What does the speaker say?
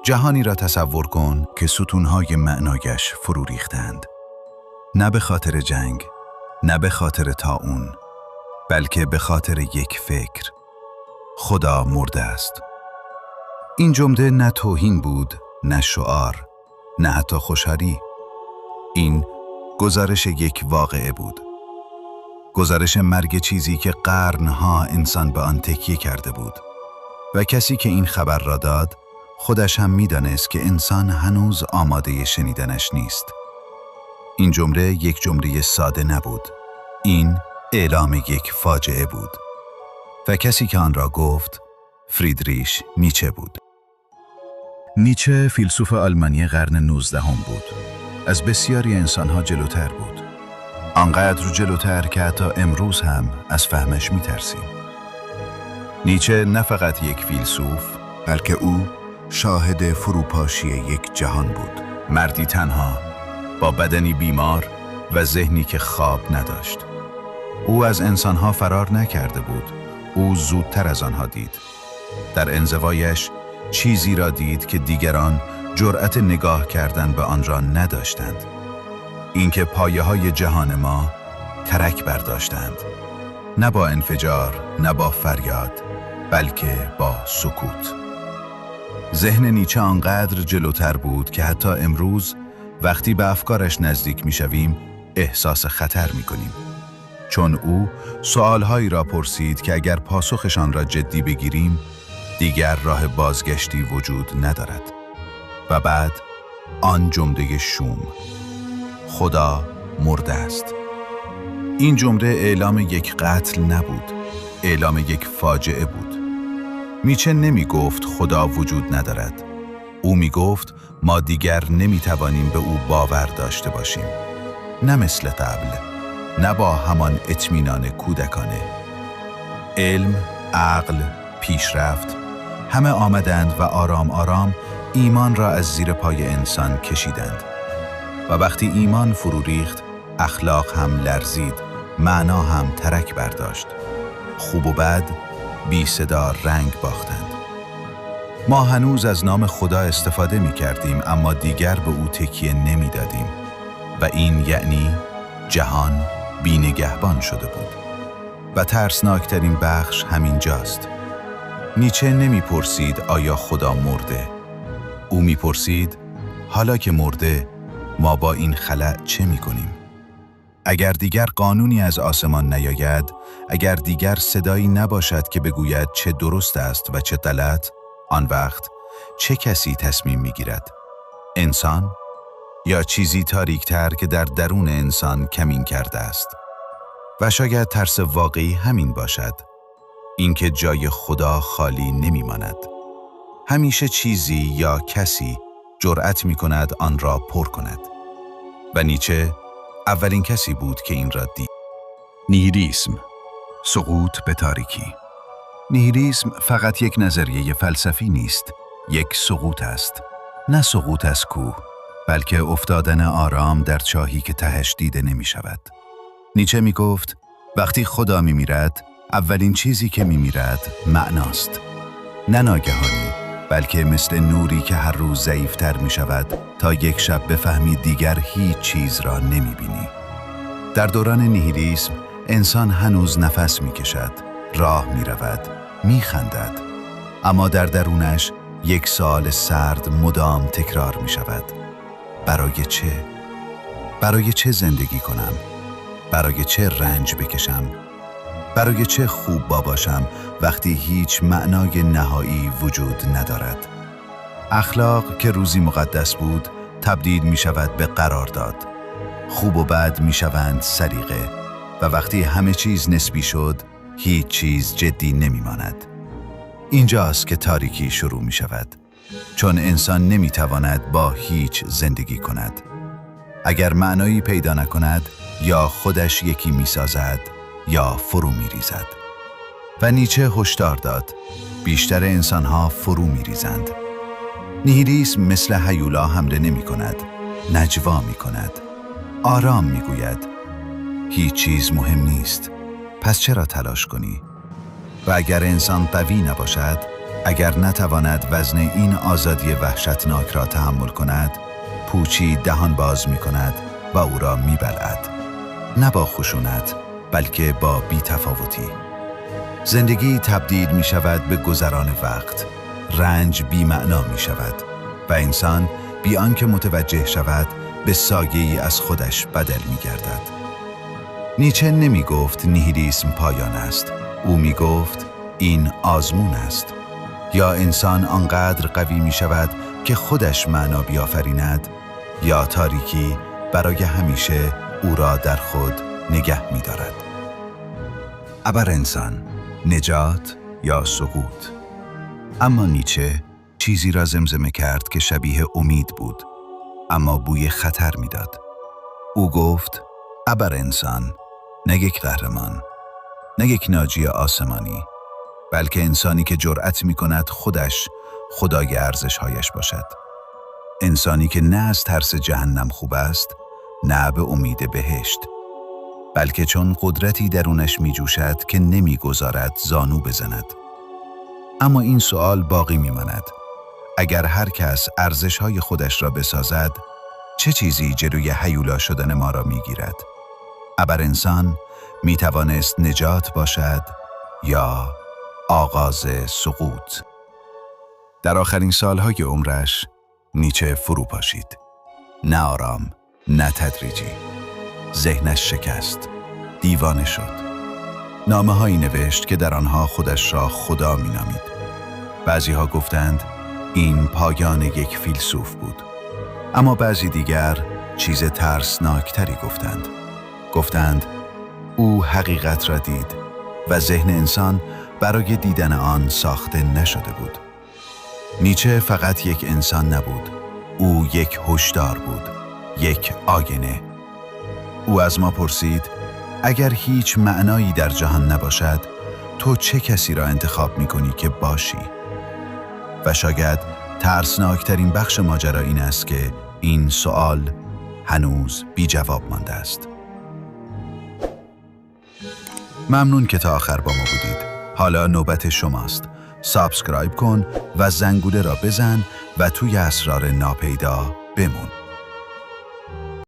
جهانی را تصور کن که ستونهای معنایش فرو ریختند. نه به خاطر جنگ، نه به خاطر طاعون، بلکه به خاطر یک فکر: خدا مرده است. این جمله نه توهین بود، نه شعار، نه حتی خوشحالی. این گزارش یک واقعه بود. گزارش مرگ چیزی که قرنها انسان به آن تکیه کرده بود. و کسی که این خبر را داد، خودش هم می‌دانست که انسان هنوز آماده شنیدنش نیست. این جمله یک جمله ساده نبود. این اعلام یک فاجعه بود. و کسی که آن را گفت، فریدریش نیچه بود. نیچه فیلسوف آلمانی قرن 19 بود. از بسیاری انسانها جلوتر بود. آنقدر جلوتر که حتی امروز هم از فهمش می‌ترسیم. نیچه نه فقط یک فیلسوف، بلکه او شاهد فروپاشی یک جهان بود. مردی تنها، با بدنی بیمار و ذهنی که خواب نداشت. او از انسانها فرار نکرده بود. او زودتر از آنها دید. در انزوایش چیزی را دید که دیگران جرأت نگاه کردن به آن را نداشتند. اینکه پایه‌های جهان ما ترک برداشتند. نه با انفجار، نه با فریاد، بلکه با سکوت. ذهن نیچه آنقدر جلوتر بود که حتی امروز وقتی به افکارش نزدیک می‌شویم احساس خطر می‌کنیم. چون او سوالهایی را پرسید که اگر پاسخشان را جدی بگیریم دیگر راه بازگشتی وجود ندارد. و بعد آن جمله شوم: خدا مرده است. این جمله اعلام یک قتل نبود، اعلام یک فاجعه بود. نیچه نمی گفت خدا وجود ندارد. او می گفت ما دیگر نمی توانیم به او باور داشته باشیم. نه مثل قبل، نه با همان اطمینان کودکانه. علم، عقل، پیشرفت، همه آمدند و آرام آرام ایمان را از زیر پای انسان کشیدند. و وقتی ایمان فرو ریخت، اخلاق هم لرزید، معنا هم ترک برداشت. خوب و بد بی صدا رنگ باختند. ما هنوز از نام خدا استفاده می کردیم، اما دیگر به او تکیه نمی دادیم. و این یعنی جهان بی نگهبان شده بود. و ترسناکترین بخش همین جاست. نیچه نمی پرسید آیا خدا مرده. او می پرسید حالا که مرده ما با این خلأ چه می کنیم؟ اگر دیگر قانونی از آسمان نیاید، اگر دیگر صدایی نباشد که بگوید چه درست است و چه غلط، آن وقت چه کسی تصمیم می گیرد؟ انسان؟ یا چیزی تاریکتر که در درون انسان کمین کرده است؟ و شاید ترس واقعی همین باشد، اینکه جای خدا خالی نمی ماند. همیشه چیزی یا کسی جرأت می کند آن را پر کند. و نیچه اولین کسی بود که این را دید. نیهیلیسم، سقوط به تاریکی. نیهیلیسم فقط یک نظریه فلسفی نیست، یک سقوط است. نه سقوط از کوه، بلکه افتادن آرام در چاهی که تهش دیده نمی شود. نیچه می گفت وقتی خدا می میرد، اولین چیزی که می میرد معناست. نه ناگهانی، بلکه مثل نوری که هر روز ضعیف‌تر می شود تا یک شب بفهمی دیگر هیچ چیز را نمی بینی. در دوران نیهیلیسم انسان هنوز نفس می کشد، راه می رود، می خندد. اما در درونش یک سال سرد مدام تکرار می شود. برای چه؟ برای چه زندگی کنم؟ برای چه رنج بکشم؟ برای چه خوب باشم وقتی هیچ معنای نهایی وجود ندارد؟ اخلاق که روزی مقدس بود تبدیل می شود به قرارداد. خوب و بد می شوند سلیقه و وقتی همه چیز نسبی شد هیچ چیز جدی نمی ماند. اینجاست که تاریکی شروع می شود، چون انسان نمی تواند با هیچ زندگی کند. اگر معنایی پیدا نکند یا خودش یکی می سازد یا فرو می ریزد. و نیچه هشدار داد بیشتر انسانها فرو می ریزند. نیهیلیسم مثل هیولا حمله نمی کند، نجوا می کند، آرام می گوید هیچ چیز مهم نیست، پس چرا تلاش کنی؟ و اگر انسان قوی نباشد، اگر نتواند وزن این آزادی وحشتناک را تحمل کند، پوچی دهان باز می کند و او را می بلعد. نه با خشونت، بلکه با بی‌تفاوتی. زندگی تبدیل می شود به گذران وقت، رنج بی معنا می شود و انسان بی آنکه متوجه شود به سایه‌ای از خودش بدل می گردد. نیچه نمی گفت نیهیلیسم پایان است، او می گفت این آزمون است. یا انسان آنقدر قوی می شود که خودش معنا بیافریند، یا تاریکی برای همیشه او را در خود نگه می دارد. ابر انسان، نجات یا سقوط؟ اما نیچه چیزی را زمزمه کرد که شبیه امید بود، اما بوی خطر میداد. او گفت: ابر انسان، نه یک قهرمان، نه یک ناجی آسمانی، بلکه انسانی که جرأت می کند خودش خدای ارزش‌هایش باشد. انسانی که نه از ترس جهنم خوب است، نه به امید بهشت، بلکه چون قدرتی درونش می جوشد که نمی گذارد زانو بزند. اما این سوال باقی می ماند: اگر هر کس ارزش‌های خودش را بسازد، چه چیزی جلوی هیولا شدن ما را می گیرد؟ ابر انسان می توانست نجات باشد یا آغاز سقوط؟ در آخرین سالهای عمرش نیچه فرو پاشید. نه آرام، نه تدریجی. ذهنش شکست، دیوانه شد. نامه‌هایی نوشت که در آنها خودش را خدا می‌نامید. بعضی‌ها گفتند این پایان یک فیلسوف بود. اما بعضی دیگر چیز ترسناکتری گفتند او حقیقت را دید و ذهن انسان برای دیدن آن ساخته نشده بود. نیچه فقط یک انسان نبود، او یک هشدار بود، یک آینه. او از ما پرسید: اگر هیچ معنایی در جهان نباشد، تو چه کسی را انتخاب می‌کنی که باشی؟ و شاید ترسناکترین بخش ماجرا این است که این سوال هنوز بی جواب مانده است. ممنون که تا آخر با ما بودید. حالا نوبت شماست. سابسکرایب کن و زنگوله را بزن و توی اسرار ناپیدا بمون.